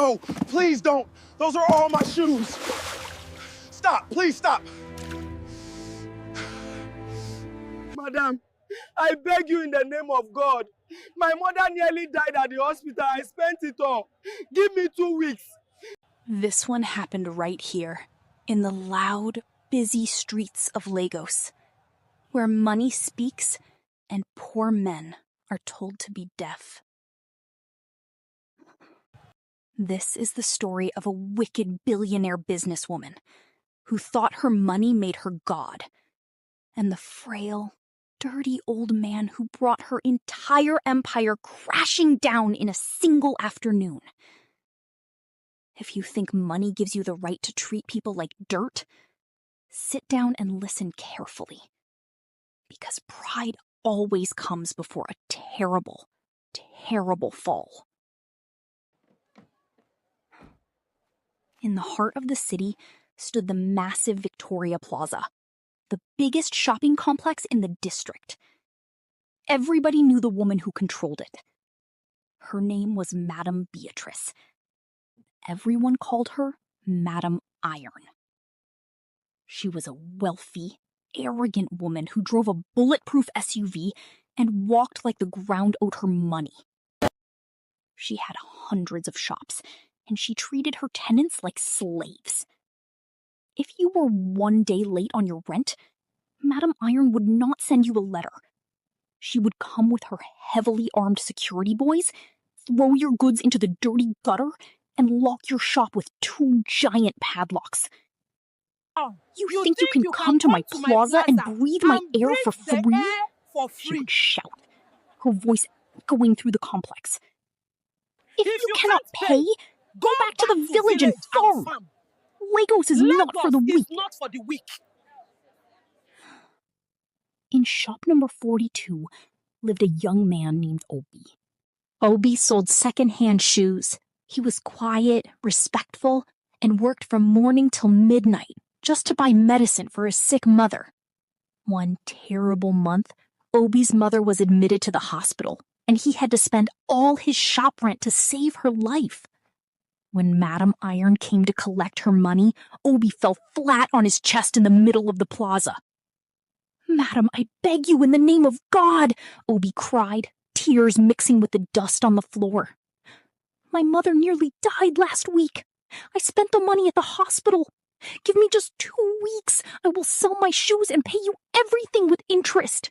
No, please don't. Those are all my shoes. Stop, please stop. Madam, I beg you in the name of God. My mother nearly died at the hospital. I spent it all. Give me 2 weeks. This one happened right here, in the loud, busy streets of Lagos, where money speaks and poor men are told to be deaf. This is the story of a wicked billionaire businesswoman who thought her money made her God, and the frail, dirty old man who brought her entire empire crashing down in a single afternoon. If you think money gives you the right to treat people like dirt, sit down and listen carefully. Because pride always comes before a terrible, terrible fall. In the heart of the city stood the massive Victoria Plaza, the biggest shopping complex in the district. Everybody knew the woman who controlled it. Her name was Madame Beatrice. Everyone called her Madame Iron. She was a wealthy, arrogant woman who drove a bulletproof SUV and walked like the ground owed her money. She had hundreds of shops, and she treated her tenants like slaves. If you were 1 day late on your rent, Madame Iron would not send you a letter. She would come with her heavily armed security boys, throw your goods into the dirty gutter, and lock your shop with 2 giant padlocks. You think you can come to my plaza and breathe my air for free? She would shout, her voice echoing through the complex. If you cannot pay, go back to the village and farm. Lagos is not for the weak. In shop number 42 lived a young man named Obi. Obi sold second-hand shoes. He was quiet, respectful, and worked from morning till midnight just to buy medicine for his sick mother. One terrible month, Obi's mother was admitted to the hospital, and he had to spend all his shop rent to save her life. When Madame Iron came to collect her money, Obi fell flat on his chest in the middle of the plaza. "Madam, I beg you in the name of God," Obi cried, tears mixing with the dust on the floor. "My mother nearly died last week. I spent the money at the hospital. Give me just 2 weeks. I will sell my shoes and pay you everything with interest."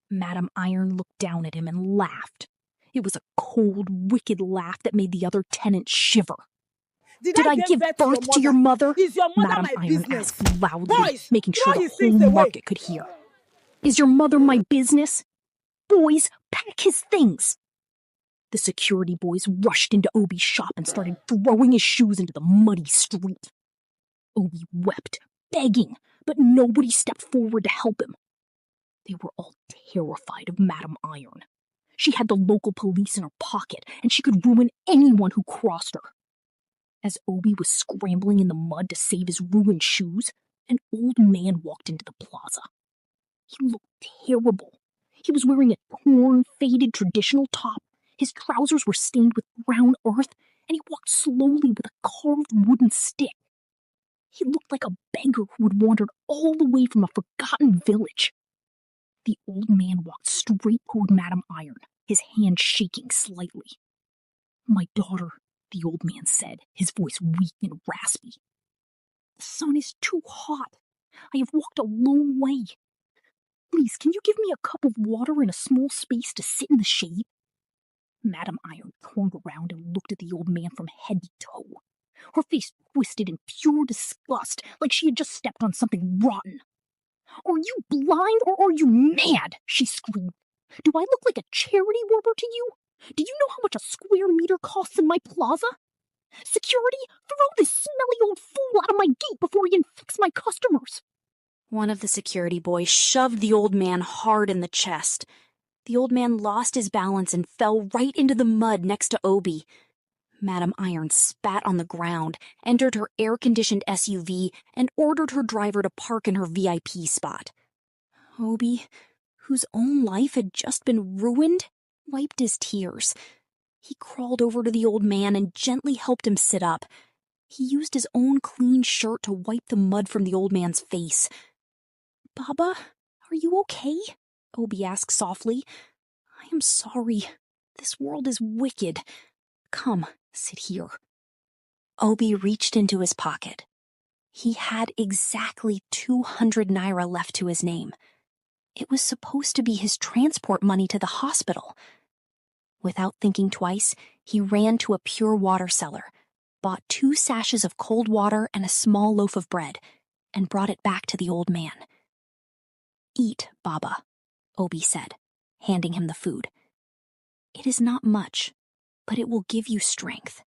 Madame Iron looked down at him and laughed. It was a cold, wicked laugh that made the other tenants shiver. Did I give birth to your mother? Is your mother Madame my Iron business? asked loudly, Boys, making sure throw the his things whole away. market could hear. "Is your mother my business? Boys, pack his things." The security boys rushed into Obi's shop and started throwing his shoes into the muddy street. Obi wept, begging, but nobody stepped forward to help him. They were all terrified of Madame Iron. She had the local police in her pocket, and she could ruin anyone who crossed her. As Obi was scrambling in the mud to save his ruined shoes, an old man walked into the plaza. He looked terrible. He was wearing a torn, faded traditional top. His trousers were stained with brown earth, and he walked slowly with a carved wooden stick. He looked like a beggar who had wandered all the way from a forgotten village. The old man walked straight toward Madame Iron, his hand shaking slightly. "My daughter," the old man said, his voice weak and raspy. "The sun is too hot. I have walked a long way. Please, can you give me a cup of water in a small space to sit in the shade?" Madame Iron turned around and looked at the old man from head to toe. Her face twisted in pure disgust, like she had just stepped on something rotten. "Are you blind or are you mad?" she screamed. "Do I look like a charity worker to you? Do you know how much a square meter costs in my plaza? Security, throw this smelly old fool out of my gate before he infects my customers." One of the security boys shoved the old man hard in the chest. The old man lost his balance and fell right into the mud next to Obi. Madame Iron spat on the ground, entered her air-conditioned SUV, and ordered her driver to park in her VIP spot. Obi, whose own life had just been ruined, wiped his tears. He crawled over to the old man and gently helped him sit up. He used his own clean shirt to wipe the mud from the old man's face. "Baba, are you okay?" Obi asked softly. "I am sorry. This world is wicked. Come, sit here." Obi reached into his pocket. He had exactly 200 naira left to his name. It was supposed to be his transport money to the hospital. Without thinking twice, he ran to a pure water cellar, bought 2 sachets of cold water and a small loaf of bread, and brought it back to the old man. "Eat, Baba," Obi said, handing him the food. "It is not much, but it will give you strength."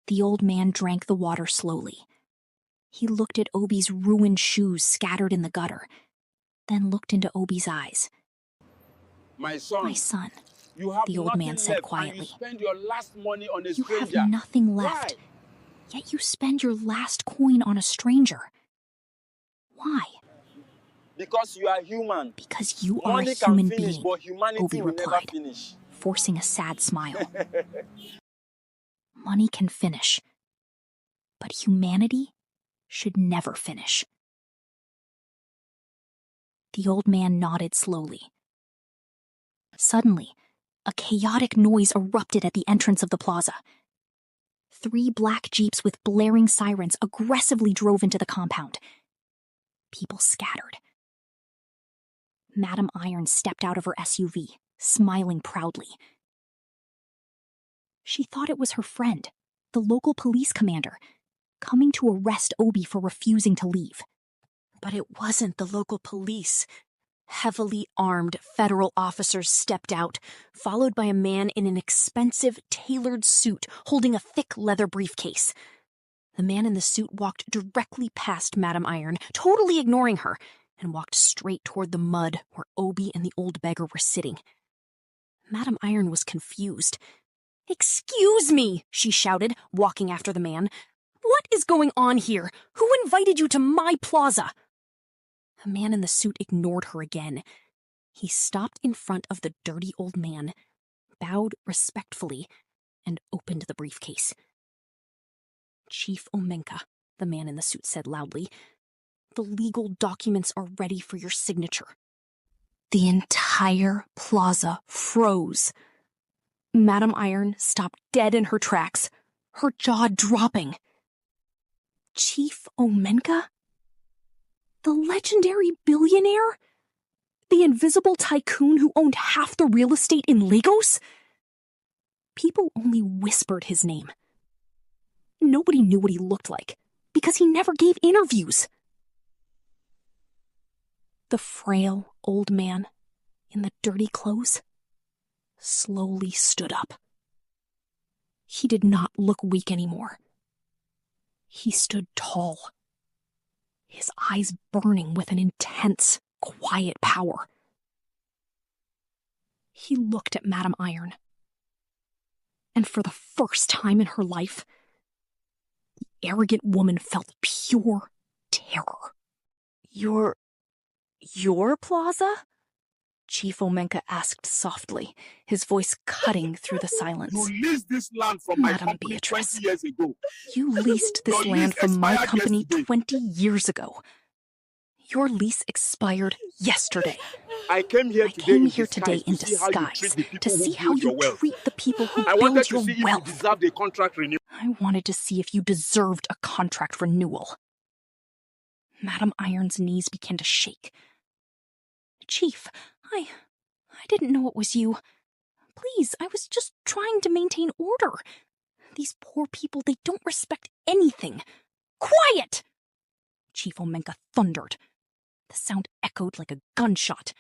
The old man drank the water slowly. He looked at Obi's ruined shoes scattered in the gutter, then looked into Obi's eyes. My son, you have the old nothing man said left, quietly. And you spend your last money on a "You stranger. have nothing left, Why? yet you spend your last coin on a stranger. Why?" Because you are human. "Because you are a Money human can finish, being," but humanity Obi will replied, never finish. forcing a sad smile. "Money can finish, but humanity should never finish." The old man nodded slowly. Suddenly, a chaotic noise erupted at the entrance of the plaza. 3 black jeeps with blaring sirens aggressively drove into the compound. People scattered. Madam Iron stepped out of her SUV, smiling proudly. She thought it was her friend, the local police commander, coming to arrest Obi for refusing to leave. But it wasn't the local police. Heavily armed federal officers stepped out, followed by a man in an expensive, tailored suit holding a thick leather briefcase. The man in the suit walked directly past Madam Iron, totally ignoring her, and walked straight toward the mud where Obi and the old beggar were sitting. Madam Iron was confused. "Excuse me," she shouted, walking after the man. "What is going on here? Who invited you to my plaza?" The man in the suit ignored her again. He stopped in front of the dirty old man, bowed respectfully, and opened the briefcase. "Chief Omenka," the man in the suit said loudly, "the legal documents are ready for your signature." The entire plaza froze. Madam Iron stopped dead in her tracks, her jaw dropping. Chief Omenka? The legendary billionaire? The invisible tycoon who owned half the real estate in Lagos? People only whispered his name. Nobody knew what he looked like, because he never gave interviews. The frail old man in the dirty clothes slowly stood up. He did not look weak anymore. He stood tall, his eyes burning with an intense, quiet power. He looked at Madam Iron, and for the first time in her life, the arrogant woman felt pure terror. Your plaza?" Chief Omenka asked softly, his voice cutting through the silence. You leased this land from my Madam company Beatrice, 20 years ago. You leased this Your land lease from my expired company yesterday. 20 years ago. Your lease expired yesterday. I came here I today came in here today in to see how you disguise treat the to people see who how build you your wealth. treat the people who I wanted build to your see if you wealth. deserved a contract renewal. I wanted to see if you deserved a contract renewal. Madam Iron's knees began to shake. "Chief, I didn't know it was you. Please, I was just trying to maintain order. These poor people, they don't respect anything. Quiet!" Chief Omenka thundered. The sound echoed like a gunshot.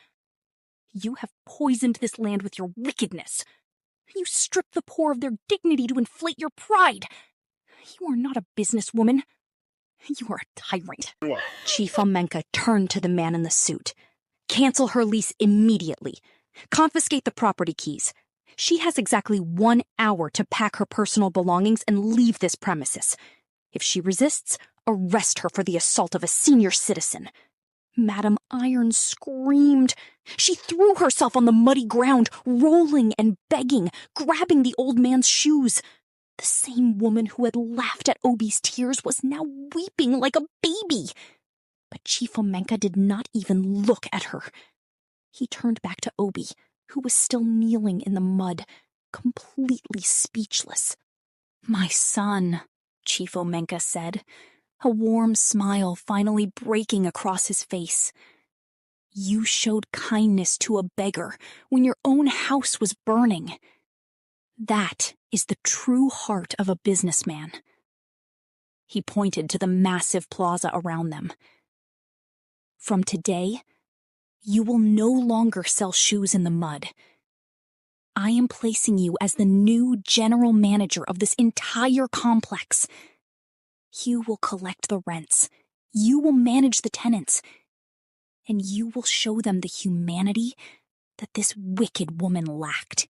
"You have poisoned this land with your wickedness. You strip the poor of their dignity to inflate your pride. You are not a businesswoman. You are a tyrant." Chief Omenka turned to the man in the suit. "Cancel her lease immediately. Confiscate the property keys. She has exactly 1 hour to pack her personal belongings and leave this premises. If she resists, arrest her for the assault of a senior citizen. Madame Iron screamed. She threw herself on the muddy ground, rolling and begging, grabbing the old man's shoes. The same woman who had laughed at Obi's tears was now weeping like a baby. But Chief Omenka did not even look at her. He turned back to Obi, who was still kneeling in the mud, completely speechless. "My son," Chief Omenka said, a warm smile finally breaking across his face. "You showed kindness to a beggar when your own house was burning. That is the true heart of a businessman." He pointed to the massive plaza around them. "From today, you will no longer sell shoes in the mud. I am placing you as the new general manager of this entire complex. You will collect the rents, you will manage the tenants, and you will show them the humanity that this wicked woman lacked."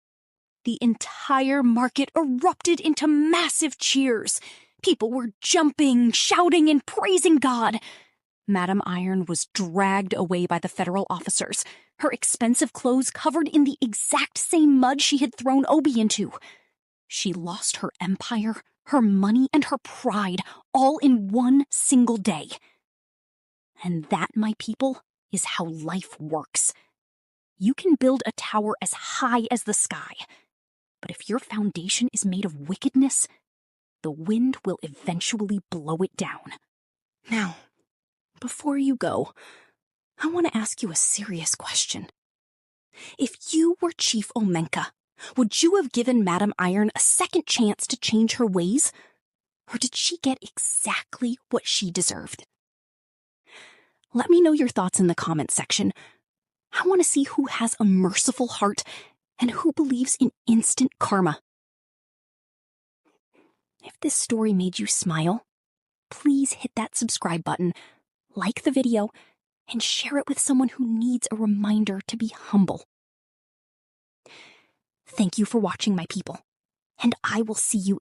The entire market erupted into massive cheers. People were jumping, shouting, and praising God. Madame Iron was dragged away by the federal officers, her expensive clothes covered in the exact same mud she had thrown Obi into. She lost her empire, her money, and her pride all in one single day. And that, my people, is how life works. You can build a tower as high as the sky, but if your foundation is made of wickedness, the wind will eventually blow it down. Now, before you go, I want to ask you a serious question. If you were Chief Omenka, would you have given Madame Iron a second chance to change her ways? Or did she get exactly what she deserved? Let me know your thoughts in the comments section. I want to see who has a merciful heart and who believes in instant karma. If this story made you smile, please hit that subscribe button, like the video, and share it with someone who needs a reminder to be humble. Thank you for watching, my people, and I will see you